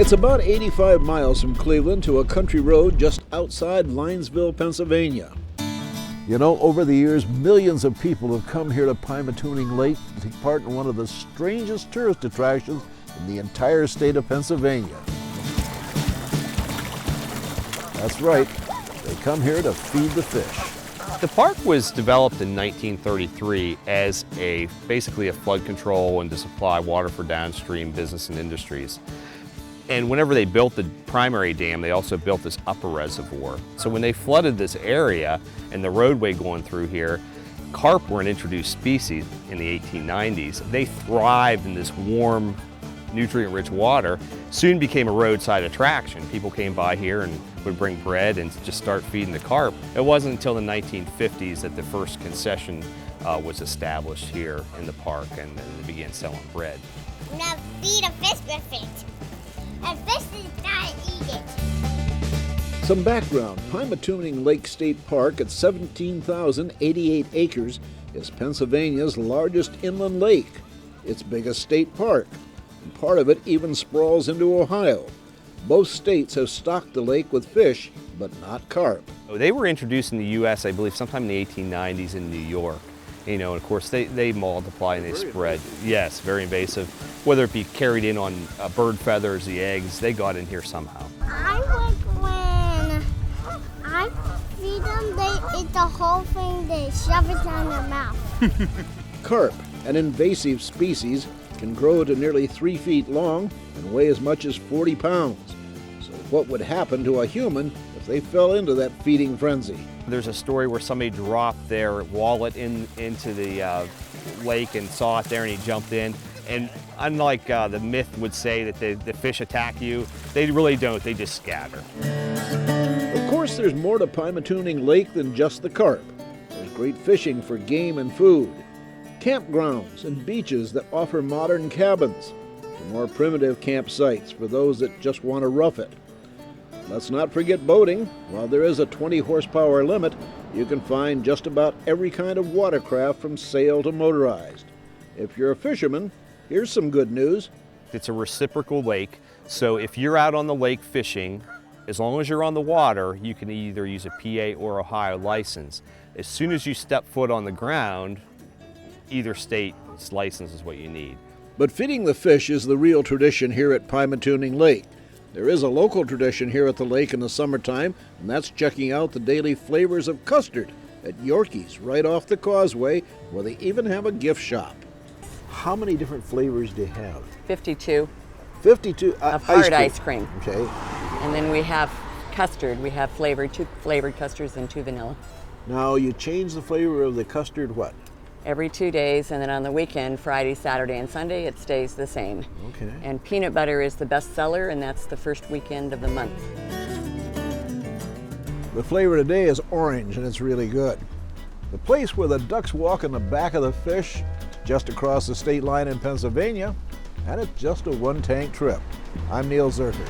It's about 85 miles from Cleveland to a country road just outside Linesville, Pennsylvania. You know, over the years, millions of people have come here to Pymatuning Lake to take part in one of the strangest tourist attractions in the entire state of Pennsylvania. That's right, they come here to feed the fish. The park was developed in 1933 as basically a flood control and to supply water for downstream business and industries. And whenever they built the primary dam, they also built this upper reservoir. So when they flooded this area and the roadway going through here, carp were an introduced species in the 1890s. They thrived in this warm, nutrient-rich water, soon became a roadside attraction. People came by here and would bring bread and just start feeding the carp. It wasn't until the 1950s that the first concession was established here in the park, and then they began selling bread. Now feed a fish with it. And fish is not eat it. Some background: Pymatuning Lake State Park at 17,088 acres is Pennsylvania's largest inland lake, its biggest state park, and part of it even sprawls into Ohio. Both states have stocked the lake with fish, but not carp. They were introduced in the U.S., I believe, sometime in the 1890s in New York. You know, and of course, they multiply and they spread. Yes, very invasive. Whether it be carried in on bird feathers, the eggs, they got in here somehow. I like when I feed them, they eat the whole thing, they shove it down their mouth. Carp, an invasive species, can grow to nearly 3 feet long and weigh as much as 40 pounds. So what would happen to a human if they fell into that feeding frenzy? There's a story where somebody dropped their wallet into the lake and saw it there and he jumped in. And unlike the myth would say that the fish attack you, they really don't, they just scatter. Of course, there's more to Pymatuning Lake than just the carp. There's great fishing for game and food, campgrounds and beaches that offer modern cabins, to more primitive campsites for those that just want to rough it. Let's not forget boating. While there is a 20 horsepower limit, you can find just about every kind of watercraft from sail to motorized. If you're a fisherman, here's some good news. It's a reciprocal lake, so if you're out on the lake fishing, as long as you're on the water, you can either use a PA or Ohio license. As soon as you step foot on the ground, either state's license is what you need. But feeding the fish is the real tradition here at Pymatuning Lake. There is a local tradition here at the lake in the summertime, and that's checking out the daily flavors of custard at Yorkie's right off the causeway, where they even have a gift shop. How many different flavors do you have? 52. 52 of hard ice cream. Okay. And then we have custard. We have two flavored custards and 2 vanilla. Now you change the flavor of the custard what? Every 2 days, and then on the weekend, Friday, Saturday, and Sunday, it stays the same. Okay. And peanut butter is the best seller, and that's the first weekend of the month. The flavor today is orange, and it's really good. The place where the ducks walk in the back of the fish is just across the state line in Pennsylvania, and it's just a one-tank trip. I'm Neil Zerker.